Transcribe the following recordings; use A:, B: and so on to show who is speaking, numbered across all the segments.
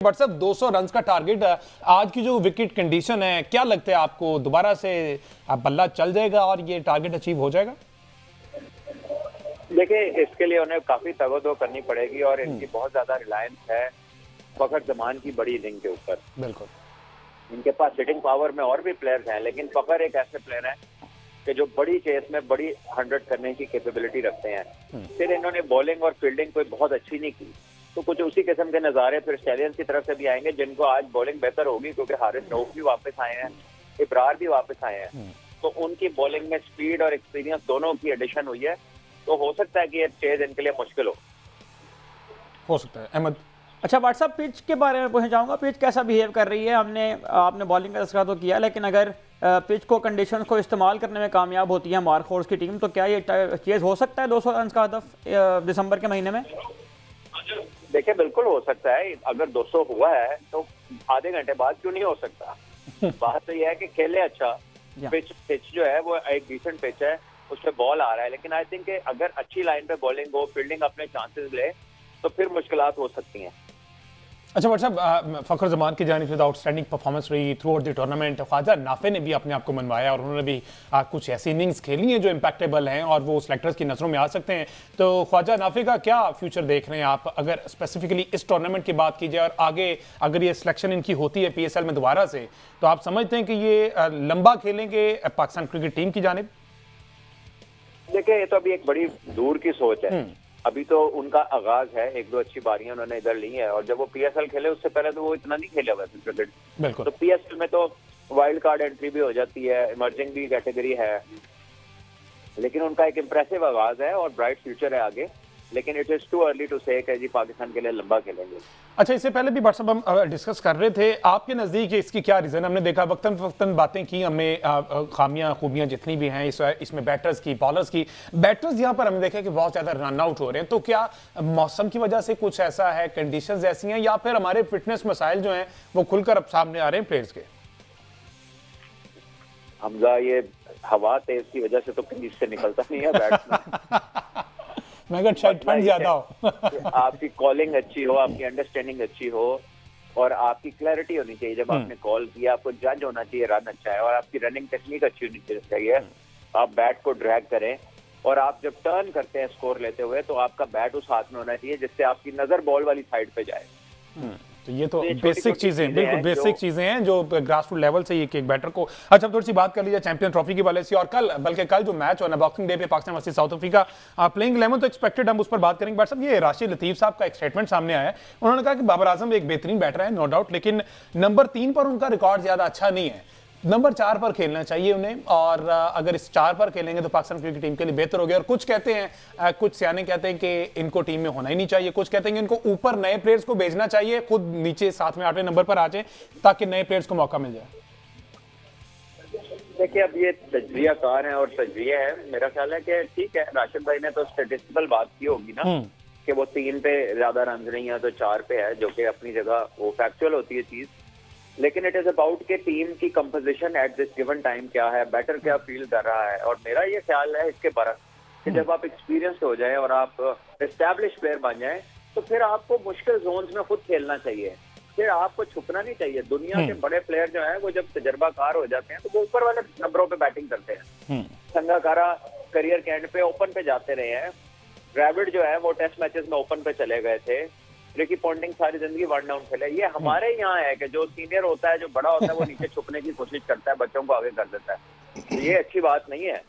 A: But sir 200 run का target आज की जो विकेट कंडीशन है, क्या लगता है आपको दोबारा से बल्ला चल जाएगा और ये टारगेट अचीव हो जाएगा?
B: देखिए, इसके लिए उन्हें काफी तवज्जो करनी पड़ेगी और इनकी बहुत ज्यादा रिलायंस है फखर जमान की बड़ी इनिंग के ऊपर।
A: बिल्कुल,
B: इनके पास हिटिंग पावर में और भी प्लेयर्स हैं, लेकिन फखर एक ऐसे प्लेयर है कि जो बड़ी चेस में बड़ी 100 करने की कैपेबिलिटी रखते हैं। फिर इन्होंने बॉलिंग और फील्डिंग कोई बहुत अच्छी नहीं की, तो कुछ उसी किस्म के नज़ारे फिर स्टैलियंस की तरफ से भी आएंगे, जिनको आज बॉलिंग बेहतर होगी क्योंकि हारिस रऊफ भी वापस आए हैं, इब्रार भी वापस आए हैं, तो उनकी बॉलिंग में स्पीड और एक्सपीरियंस दोनों की एडिशन हुई है। तो हो सकता है कि ये चेज इनके लिए मुश्किल
A: हो सकता है। अहमद,
C: अच्छा, व्हाट्सअप पिच के बारे में पूछना चाहूँगा, पिच कैसा बिहेव कर रही है? आपने बॉलिंग का तस्करा तो किया, लेकिन अगर पिच को कंडीशन को इस्तेमाल करने में कामयाब होती है मार्क फोर्स की टीम, तो क्या ये चेज हो सकता है 200 रन का हदफ दिसंबर के महीने में?
B: देखिए, बिल्कुल हो सकता है। अगर 200 हुआ है तो आधे घंटे बाद क्यों नहीं हो सकता। बात तो यह है कि खेले अच्छा, पिच जो है वो एक डिसेंट पिच है, उस पर बॉल आ रहा है, लेकिन आई थिंक अगर अच्छी लाइन पे बॉलिंग हो, फील्डिंग अपने चांसेस ले, तो फिर मुश्किलात हो सकती हैं।
A: अच्छा बट साहब, फखर जमान की जानिब से आउटस्टैंडिंग परफॉर्मेंस रही throughout the tournament. Khawaja Nafay ने भी अपने आप को मनवाया और उन्होंने भी कुछ ऐसी इनिंग्स खेली हैं जो इम्पैक्टेबल हैं और वो सेलेक्टर्स की नज़रों में आ सकते हैं। तो ख्वाजा नाफे का क्या फ्यूचर देख रहे हैं आप, अगर स्पेसिफिकली इस टूर्नामेंट की बात की जाए और आगे अगर ये सिलेक्शन इनकी होती है PSL में दोबारा से, तो आप समझते हैं कि ये लंबा खेलेंगे पाकिस्तान क्रिकेट टीम की जानिब?
B: देखिए, ये तो अभी एक बड़ी दूर की सोच है। अभी तो उनका आगाज है, एक दो अच्छी बारियां उन्होंने इधर ली है, और जब वो PSL खेले उससे पहले तो वो इतना नहीं खेले हुए थे क्रिकेट।
A: बिल्कुल।
B: तो PSL में तो वाइल्ड कार्ड एंट्री भी हो जाती है, इमर्जिंग भी कैटेगरी है, लेकिन उनका एक इम्प्रेसिव आगाज है और ब्राइट फ्यूचर है आगे, लेकिन it is too early to say कि जी पाकिस्तान के लिए लंबा खेलेंगे।
A: अच्छा, इससे पहले भी व्हाट्सएप हम डिस्कस कर रहे थे, आपके नज़दीक इसकी क्या रीज़न? हमने देखा वक्तन वक्तन बातें की, हमें खामियां खूबियां जितनी भी हैं इसमें बैटर्स की, बॉलर्स की। बैटर्स यहाँ पर हमने देखा कि बहुत ज़्यादा रन आउट हो रहे हैं, तो क्या मौसम की वजह से कुछ ऐसा है, कंडीशंस ऐसी हैं, या फिर हमारे फिटनेस मसाइल जो हैं वो खुलकर अब सामने आ रहे हैं प्लेयर्स के?
B: हमजा, ये हवा तेज की वजह से तो क्रीज से निकलता नहीं है बैट्समैन।
A: मैं अगर शायद ठंड ज्यादा हो
B: आपकी कॉलिंग अच्छी हो, आपकी अंडरस्टैंडिंग अच्छी हो और आपकी क्लैरिटी होनी चाहिए। जब आपने कॉल किया, आपको जज होना चाहिए रन अच्छा है, और आपकी रनिंग टेक्निक अच्छी होनी चाहिए। आप बैट को ड्रैग करें, और आप जब टर्न करते हैं स्कोर लेते हुए, तो आपका बैट उस हाथ में होना चाहिए जिससे आपकी नजर बॉल वाली साइड पे जाए।
A: तो ये तो बेसिक चीजें, बिल्कुल बेसिक चीजें हैं जो ग्रास रूट लेवल से एक बैटर को। अच्छा, थोड़ी सी बात कर लीजिए चैंपियन ट्रॉफी के वाले से, और कल जो मैच होना बॉक्सिंग डे पे Pakistan versus south Africa, playing 11 तो एक्सपेक्टेड, हम उस पर बात करेंगे। बट साहब, ये राशिद लतीफ साहब का एक स्टेटमेंट सामने आया है, उन्होंने कहा कि बाबर आजम एक बेहतरीन बैटर है, नो डाउट, लेकिन नंबर 3 पर उनका रिकॉर्ड ज्यादा अच्छा नहीं है, नंबर 4 पर खेलना चाहिए उन्हें, और अगर इस 4 पर खेलेंगे तो पाकिस्तान क्रिकेट टीम के लिए बेहतर हो गया। और कुछ कहते हैं, कुछ सियाने कहते हैं कि इनको टीम में होना ही नहीं चाहिए, कुछ कहते हैं कि इनको ऊपर नए प्लेयर्स को भेजना चाहिए, खुद नीचे 7वें 8वें नंबर पर आ जाए ताकि नए प्लेयर्स को मौका मिल जाए।
B: देखिए, अब ये तजरिया कार है और तजरिया है, मेरा ख्याल है कि ठीक है, राशिद भाई ने तो स्टेटिस्टिकल बात की होगी ना कि वो 3 पे ज्यादा रन नहीं है तो 4 पे है, जो कि अपनी जगह वो फैक्चुअल होती है चीज, लेकिन इट इज अबाउट के टीम की composition at this given time क्या है, बैटर क्या फील कर रहा है। और मेरा ये ख्याल है इसके बरस कि जब आप एक्सपीरियंस हो जाए और आप एस्टैब्लिश प्लेयर बन जाए, तो फिर आपको मुश्किल जोन्स में खुद खेलना चाहिए, फिर आपको छुपना नहीं चाहिए। दुनिया के बड़े प्लेयर जो है वो जब तजर्बाकार हो जाते हैं तो वो ऊपर वाले नंबरों पे बैटिंग करते हैं। संगाकारा करियर के एंड पे ओपन पे जाते रहे हैं, ड्रैविड जो है वो टेस्ट मैचेस में ओपन पे चले गए थे, रिकी पॉन्टिंग सारी जिंदगी वन डाउन खेले। ये हमारे यहाँ है कि जो सीनियर होता है, जो बड़ा होता है, वो नीचे छुपने की कोशिश करता है, बच्चों को आगे कर देता है, तो ये अच्छी बात नहीं है।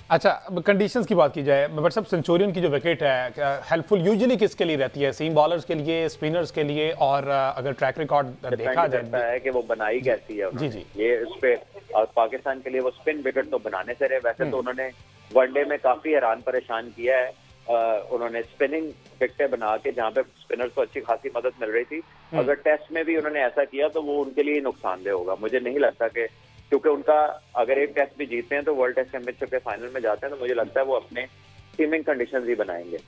A: अच्छा, कंडीशंस की बात की जाए, बट सब सेंचुरियन की जो विकेट है हेल्पफुल यूजुअली किसके लिए रहती है? सीम बॉलर्स के लिए, स्पिनर्स के लिए, और अगर ट्रैक रिकॉर्ड देखा जाए
B: है कि वो बनाई कैसी है।
A: जी,
B: ये उस पे पाकिस्तान के लिए वो स्पिन विकेट तो बनाने से रहे, वैसे तो उन्होंने वनडे में काफी हैरान परेशान किया है। उन्होंने स्पिनिंग विकेटें बना के, जहाँ पे स्पिनर्स को अच्छी खासी मदद मिल रही थी, अगर टेस्ट में भी उन्होंने ऐसा किया तो वो उनके लिए नुकसानदेह होगा। मुझे नहीं लगता कि, क्योंकि उनका अगर एक टेस्ट भी जीतते हैं तो वर्ल्ड टेस्ट चैंपियनशिप के फाइनल में जाते हैं, तो मुझे लगता है वो अपने टीमिंग कंडीशंस ही बनाएंगे।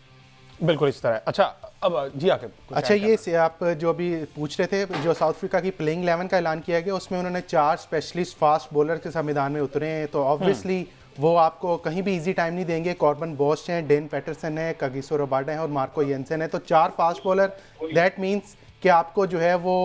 A: बिल्कुल इस तरह। अच्छा, अब जी आके
D: अच्छा, ये आप जो अभी पूछ रहे थे, जो साउथ अफ्रीका की प्लेइंग 11 का ऐलान किया गया, उसमें उन्होंने 4 स्पेशलिस्ट फास्ट बॉलर के साथ मैदान में उतरे हैं, तो ऑब्वियसली वो आपको कहीं भी इजी टाइम नहीं देंगे। कॉर्बन बॉश हैं, डेन पैटरसन है, कागिसो रबाडा है और मार्को येंसन है, तो 4 फास्ट बॉलर, दैट मीन्स कि आपको जो है वो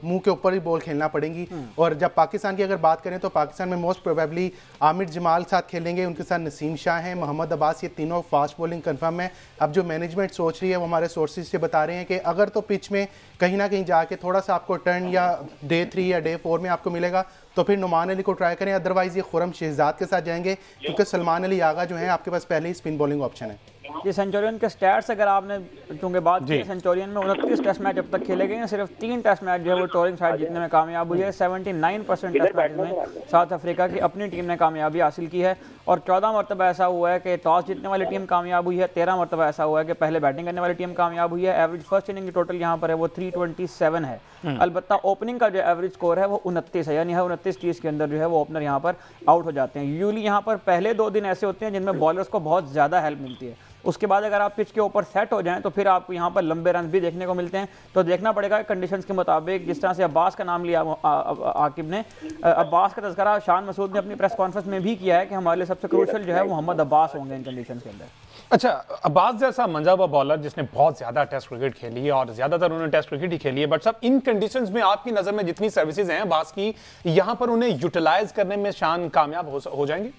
D: मुंह के ऊपर ही बॉल खेलना पड़ेगी। और जब पाकिस्तान की अगर बात करें तो पाकिस्तान में मोस्ट प्रोबेबली आमिर जमाल साथ खेलेंगे, उनके साथ नसीम शाह हैं, मोहम्मद अब्बास, ये तीनों फास्ट बॉलिंग कंफर्म है। अब जो मैनेजमेंट सोच रही है वो हमारे सोर्सेज से बता रहे हैं कि अगर तो पिच में कहीं ना कहीं जाके थोड़ा सा आपको टर्न या डे 3 या डे 4 में आपको मिलेगा तो फिर नुमान अली को ट्राई करें, अदरवाइज ये खुरम शहजाद के साथ जाएंगे क्योंकि सलमान अली आगा जो है आपके पास पहले ही स्पिन बॉलिंग ऑप्शन है।
C: ये सेंचुरियन के स्टैट्स अगर आपने चूंकि बात की, सेंचुरियन में 29 टेस्ट मैच अब तक खेले गए हैं, सिर्फ 3 टेस्ट मैच जो है वो टोरिंग साइड जीतने में कामयाब हुई है। 79% टेस्ट मैच में साउथ अफ्रीका की अपनी टीम ने कामयाबी हासिल की है और 14 मरतबा ऐसा हुआ है कि टॉस जीतने वाली टीम कामयाब हुई है, 13 मरतबा ऐसा हुआ है कि पहले बैटिंग करने वाली टीम कामयाब हुई है। एवरेज फर्स्ट इनिंग की टोटल यहाँ पर है वो 327 है। अलबत्ता ओपनिंग का जो एवरेज स्कोर है वो 29 है, यानी 29 चीज़ के अंदर जो है वो ओपनर यहाँ पर आउट हो जाते हैं। यूजुअली यहाँ पर पहले 2 दिन ऐसे होते हैं जिनमें बॉलर्स को बहुत ज़्यादा हेल्प मिलती है, उसके बाद अगर आप पिच के ऊपर सेट हो जाएं तो फिर आपको यहाँ पर लंबे रन भी देखने को मिलते हैं। तो देखना पड़ेगा कंडीशंस के मुताबिक। जिस तरह से अब्बास का नाम लिया आकिब ने, अब्बास का तज़किरा शान मसूद ने अपनी प्रेस कॉन्फ्रेंस में भी किया है कि हमारे लिए सबसे क्रूशियल जो है वो मोहम्मद अब्बास होंगे इन कंडीशंस के अंदर।
A: अच्छा, अब्बास जैसा मंजा हुआ बॉलर जिसने बहुत ज्यादा टेस्ट क्रिकेट खेली है और ज्यादातर उन्होंने टेस्ट क्रिकेट ही खेली है, बट सब इन कंडीशंस में आपकी नजर में जितनी सर्विसेज हैं अब्बास की, यहाँ पर उन्हें यूटिलाइज करने में शान कामयाब हो जाएंगे?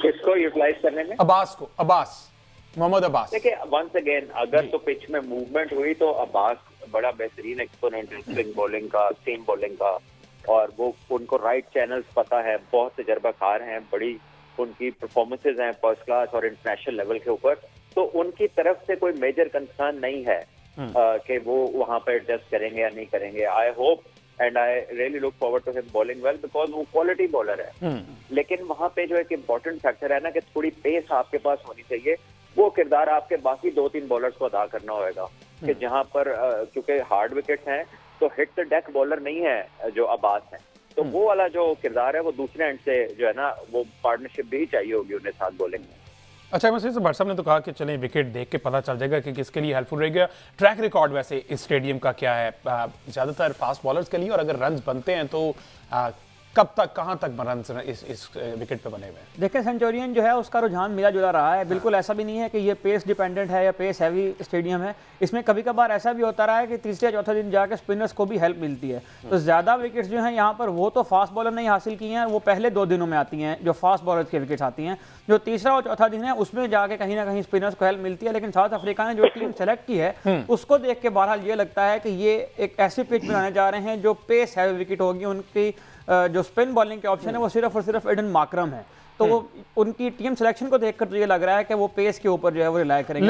B: किसको यूटिलाइज करने में?
A: अब्बास को, मोहम्मद अब्बास।
B: देखिए वंस अगेन अगर तो पिच में मूवमेंट हुई तो अब्बास बड़ा बेहतरीन एक्सपोनेंट है स्पिन बॉलिंग का, सीम बॉलिंग का, और वो उनको राइट चैनल्स पता है, बहुत तजर्बाकार हैं, बड़ी उनकी परफॉर्मेंसेज हैं फर्स्ट क्लास और इंटरनेशनल लेवल के ऊपर। तो उनकी तरफ से कोई मेजर कंसर्न नहीं है कि वो वहां पर एडजस्ट करेंगे या नहीं करेंगे। I hope and I really look forward to him bowling well because वो क्वालिटी बॉलर है। लेकिन वहां पे जो एक इम्पोर्टेंट फैक्टर है ना कि थोड़ी पेस आपके पास होनी चाहिए। वो किरदार आपके बाकी 2-3 बॉलर्स को अदा करना होगा कि जहां पर क्योंकि हार्ड विकेट्स हैं तो हिट द डेक बॉलर नहीं है जो अब्बास है, तो वो वाला जो किरदार है वो दूसरे एंड से जो है ना वो पार्टनरशिप भी चाहिए होगी उन्हें साथ बॉलिंग में।
A: अच्छा, वैसे भट्ट साहब ने तो कहा कि चलें विकेट देख के पता चल जाएगा कि किसके लिए हेल्पफुल रहेगा। ट्रैक रिकॉर्ड वैसे इस स्टेडियम का क्या है ज़्यादातर फास्ट बॉलर्स के लिए, और अगर रन बनते हैं तो कब तक, कहां तक रन इस विकेट पे बने हुए हैं?
C: देखिए सेंचुरियन जो है उसका रुझान मिला जुला रहा है, बिल्कुल ऐसा भी नहीं है कि ये पेस डिपेंडेंट है या पेस हैवी स्टेडियम है। इसमें कभी कभार ऐसा भी होता रहा है कि तीसरे चौथे दिन जाके स्पिनर्स को भी हेल्प मिलती है। तो ज़्यादा विकेट्स जो हैं यहाँ पर वो तो फास्ट बॉलर नहीं हासिल की हैं, वो पहले 2 दिनों में आती हैं जो फास्ट बॉलर्स की विकेट्स आती हैं। जो तीसरा और चौथा दिन है उसमें जाके कहीं ना कहीं स्पिनर्स को हेल्प मिलती है। लेकिन साउथ अफ्रीका ने जो टीम सेलेक्ट की है उसको देख के बहरहाल ये लगता है कि ये एक ऐसी पिच बनाने जा रहे हैं जो पेस हैवी विकेट होगी। उनकी जो स्पिन बॉलिंग के ऑप्शन है वो सिर्फ और सिर्फ एडन माकरम है, तो वो उनकी टीम सिलेक्शन को देखकर तो ये लग रहा है कि वो पेस के ऊपर जो है वो रिलाय करेंगे।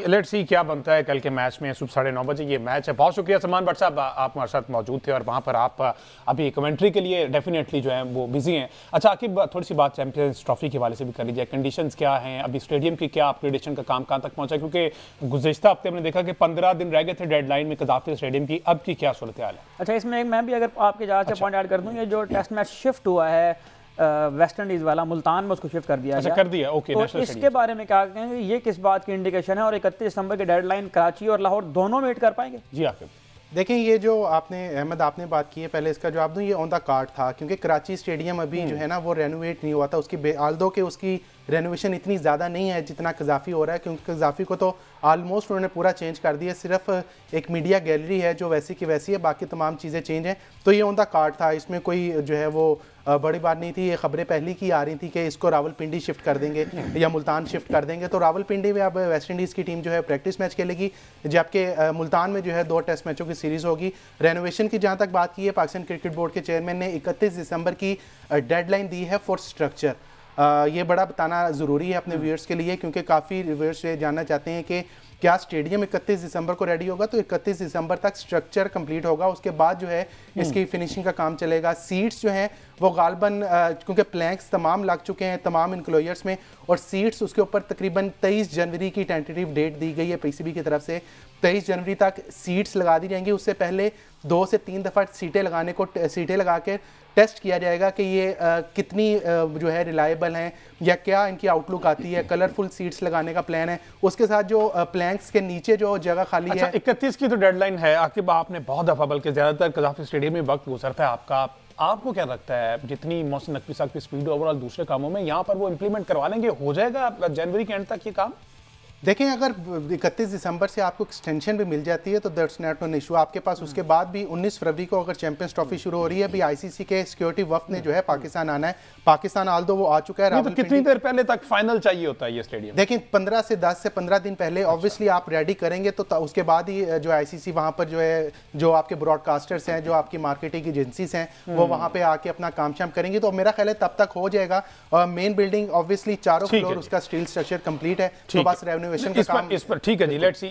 A: लेट्स सी क्या बनता है कल के मैच में। सुबह 9:30 बजे ये मैच है। बहुत शुक्रिया सलमान भट्ट साहब, आप हमारे साथ मौजूद थे और वहाँ पर आप अभी कमेंट्री के लिए डेफिनेटली जो है वो बिजी हैं। अच्छा आकिब, थोड़ी सी बात चैंपियंस ट्रॉफी के वाले से भी कर लीजिए। कंडीशंस क्या हैं अभी, स्टेडियम की क्या अपग्रेडेशन का काम कहाँ तक पहुँचा, क्योंकि गुज़िश्ता हफ्ते हमने देखा कि 15 दिन रह गए थे डेडलाइन में कदाफी स्टेडियम की, अब की क्या सूरत हाल है?
C: अच्छा, इसमें मैं भी अगर आपके इजाज़त से पॉइंट ऐड कर दूँ, ये जो टेस्ट मैच शिफ्ट हुआ है वेस्ट इंडीज वाला, मुल्तान में उसको शिफ्ट कर दिया गया।
A: कर दिया, ओके।
C: तो इसके बारे में क्या कहेंगे, ये किस बात की इंडिकेशन है और 31 दिसंबर की डेडलाइन कराची और लाहौर दोनों में हिट कर पाएंगे?
A: जी आकिब,
D: देखें ये जो अहमद आपने बात की है, पहले इसका जवाब दूं, ये ऑन द कार्ड था क्योंकि कराची स्टेडियम अभी जो है ना वो रेनोवेट नहीं हुआ था। उसकी आल्दो के उसकी रेनोवेशन इतनी ज़्यादा नहीं है जितना कज़ाफ़ी हो रहा है, क्योंकि कज़ाफ़ी को तो आलमोस्ट उन्होंने पूरा चेंज कर दिया। सिर्फ एक मीडिया गैलरी है जो वैसी की वैसी है, बाकी तमाम चीज़ें चेंज हैं। तो ये ऑन द कार्ड था, इसमें कोई जो है वो बड़ी बात नहीं थी। ये खबरें पहले की आ रही थी कि इसको रावलपिंडी शिफ्ट कर देंगे या मुल्तान शिफ्ट कर देंगे। तो रावलपिंडी में अब वेस्ट इंडीज़ की टीम जो है प्रैक्टिस मैच खेलेगी, जबकि मुल्तान में जो है 2 टेस्ट मैचों की सीरीज़ होगी। रेनोवेशन की जहाँ तक बात की है, पाकिस्तान क्रिकेट बोर्ड के चेयरमैन ने 31 दिसंबर की डेडलाइन दी है फॉर स्ट्रक्चर। ये बड़ा बताना ज़रूरी है अपने व्यूअर्स के लिए, क्योंकि काफ़ी व्यूअर्स ये जानना चाहते हैं कि क्या स्टेडियम 31 दिसंबर को रेडी होगा। तो 31 दिसंबर तक स्ट्रक्चर कंप्लीट होगा, उसके बाद जो है इसकी फिनिशिंग का काम चलेगा। सीट्स जो हैं वो गालबन क्योंकि प्लैंक्स तमाम लग चुके हैं तमाम इंक्लोजर्स में, और सीट्स उसके ऊपर तकरीबन 23 जनवरी की टेंटेटिव डेट दी गई है पीसीबी की तरफ से। 23 जनवरी तक सीट्स लगा दी जाएंगी। उससे पहले 2 से 3 दफ़ा सीटें लगा के टेस्ट किया जाएगा कि ये कितनी जो है रिलायबल हैं या क्या इनकी आउटलुक आती है। कलरफुल सीट्स लगाने का प्लान है, उसके साथ जो प्लैंक्स के नीचे जो जगह खाली है।
A: 31 की तो डेडलाइन है। आकिब, आपने बहुत दफ़ा बल्कि ज़्यादातर कज़ाफ़ी स्टेडियम में वक्त गुजरता है आपको क्या लगता है जितनी मोहसिन नकवी साहब की स्पीड ओवरऑल दूसरे कामों में, यहाँ पर वो इम्प्लीमेंट करवा लेंगे, हो जाएगा जनवरी के एंड तक ये काम?
D: देखें, अगर 31 दिसंबर से आपको एक्सटेंशन भी मिल जाती है तो दैट्स नॉट एन इशू आपके पास। उसके बाद भी 19 फरवरी को अगर चैंपियंस ट्रॉफी शुरू हो रही है, अभी आईसीसी के सिक्योरिटी वफ्द ने जो है पाकिस्तान आना है। पाकिस्तान आल दो वो आ चुका है।
A: तो कितनी देर पहले तक फाइनल चाहिए होता है ये स्टेडियम?
D: देखिए 10 से 15 दिन पहले ऑब्वियसली आप रेडी करेंगे तो उसके बाद ही जो आईसीसी वहां पर जो है, जो आपके ब्रॉडकास्टर्स हैं, जो आपकी मार्केटिंग एजेंसीज हैं, वो वहां पे आके अपना काम शाम करेंगे। तो मेरा ख्याल है तब तक हो जाएगा। मेन बिल्डिंग ऑब्वियसली चारों फ्लोर उसका स्टील स्ट्रक्चर कंप्लीट है, तो बस रेनोवेशन का काम
A: इस पर ठीक है जी, लेट्स सी।